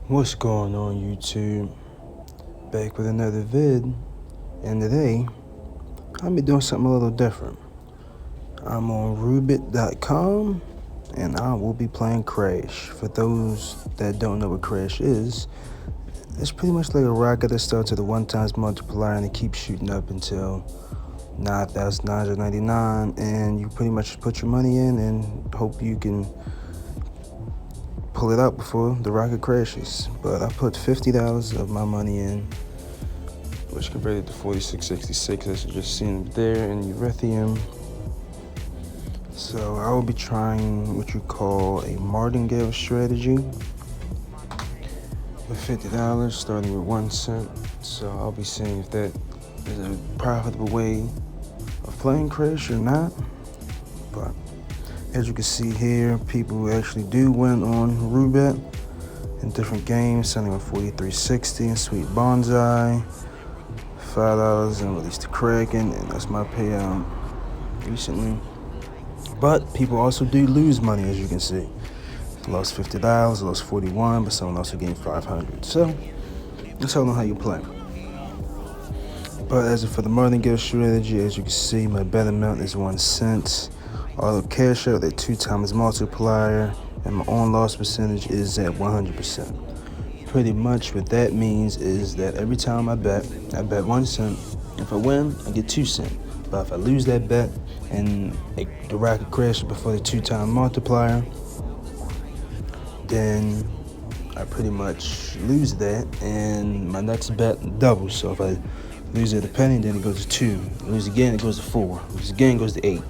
What's going on, YouTube? Back with another vid, and today I'll be doing something a little different. I'm on Roobet.com and I will be playing Crash. For those that don't know what Crash is, it's pretty much like a rocket that starts at a 1x multiplier and it keeps shooting up until 9,999, and you pretty much put your money in and hope you can pull it out before the rocket crashes. But I put $50 of my money in, which converted to 46.66, as you just seen there, in Ethereum. So I will be trying what you call a martingale strategy with $50, starting with 1 cent. So I'll be seeing if that is a profitable way of playing Crash or not. But as you can see here, people actually do win on Roobet in different games, selling with 43.60 and Sweet Bonsai, $5 and Release the Kraken, and that's my payout recently. But people also do lose money, as you can see. Lost $50, lost 41, but someone also gained 500. So that's all on how you play. But as for the martingale strategy, as you can see, my bet amount is 1 cent. Auto cash out at 2x multiplier, and my on loss percentage is at 100%. Pretty much what that means is that every time I bet 1 cent. If I win, I get 2 cents. But if I lose that bet and the rocket crashes before the 2x multiplier, then I pretty much lose that, and my next bet doubles. So if I lose at a penny, then it goes to 2. Lose again, it goes to 4. Lose again, it goes to 8.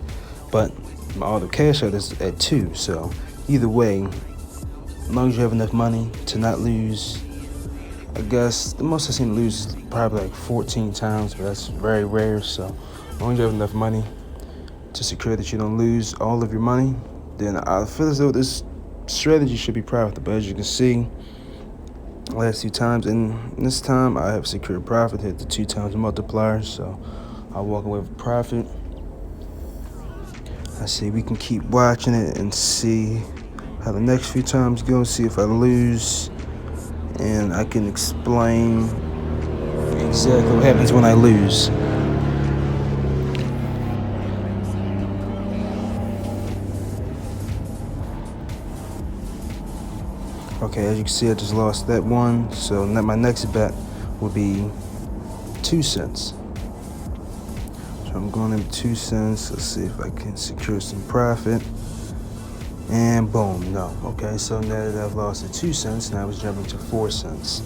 But my auto cash out is at 2. So either way, as long as you have enough money to not lose, I guess the most I've seen lose is probably like 14 times, but that's very rare. So as long as you have enough money to secure that you don't lose all of your money, then I feel as though this strategy should be profitable. As you can see, last 2 times, and this time I have secured profit, hit the 2x multiplier, so I'll walk away with profit. I see we can keep watching it and see how the next few times go, see if I lose, and I can explain exactly what happens when I lose. Okay, as you can see, I just lost that one, so my next bet will be 2 cents. So I'm going in 2 cents. Let's see if I can secure some profit. And boom, no. Okay, so now that I've lost the 2 cents, now it's jumping to 4 cents.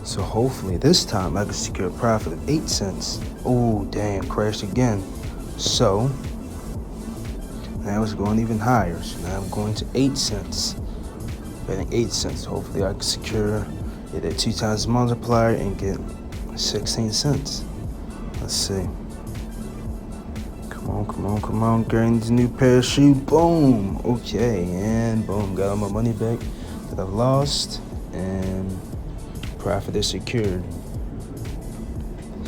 So hopefully this time I can secure a profit of 8 cents. Oh, damn, crashed again. So now it's going even higher. So now I'm going to 8 cents. Betting 8 cents. Hopefully I can secure it at 2x multiplier and get 16 cents. Let's see. Come on, getting this new parachute. Boom. Okay, and boom, got all my money back that I've lost, and profit is secured.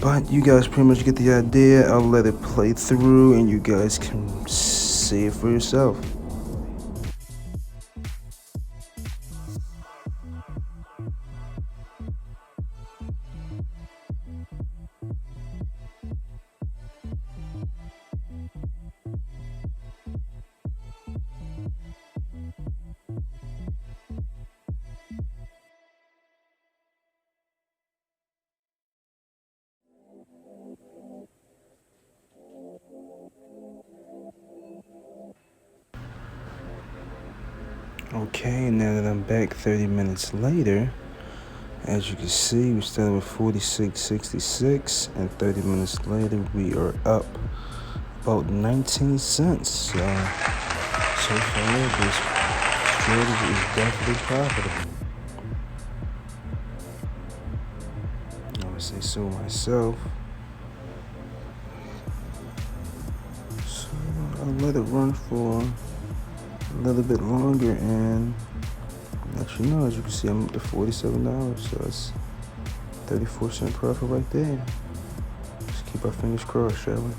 But you guys pretty much get the idea. I'll let it play through and you guys can see it for yourself. Okay, now that I'm back 30 minutes later, as you can see, we started with 46.66, and 30 minutes later, we are up about 19 cents. So far, this strategy is definitely profitable. I would say so myself. So I'll let it run for a little bit longer and let you know. As you can see, I'm up to $47, so that's 34-cent profit right there. Just keep our fingers crossed, shall we?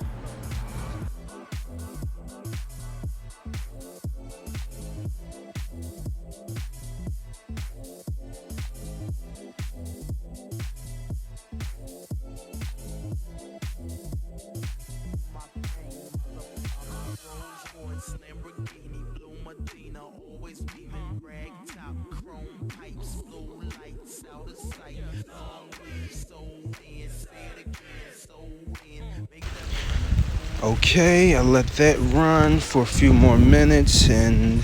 Okay, I let that run for a few more minutes, and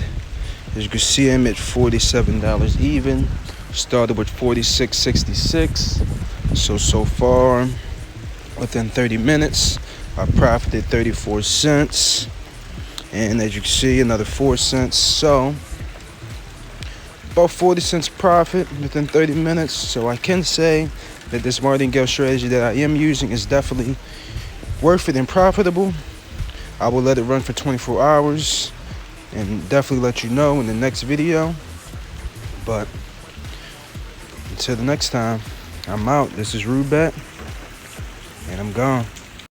as you can see, I'm at $47 even. Started with $46.66. So far, within 30 minutes, I profited 34 cents. And as you can see, another 4 cents. So about 40 cents profit within 30 minutes. So I can say that this martingale strategy that I am using is definitely worth it and profitable. I will let it run for 24 hours and definitely let you know in the next video. But until the next time, I'm out. This is Roobet, and I'm gone.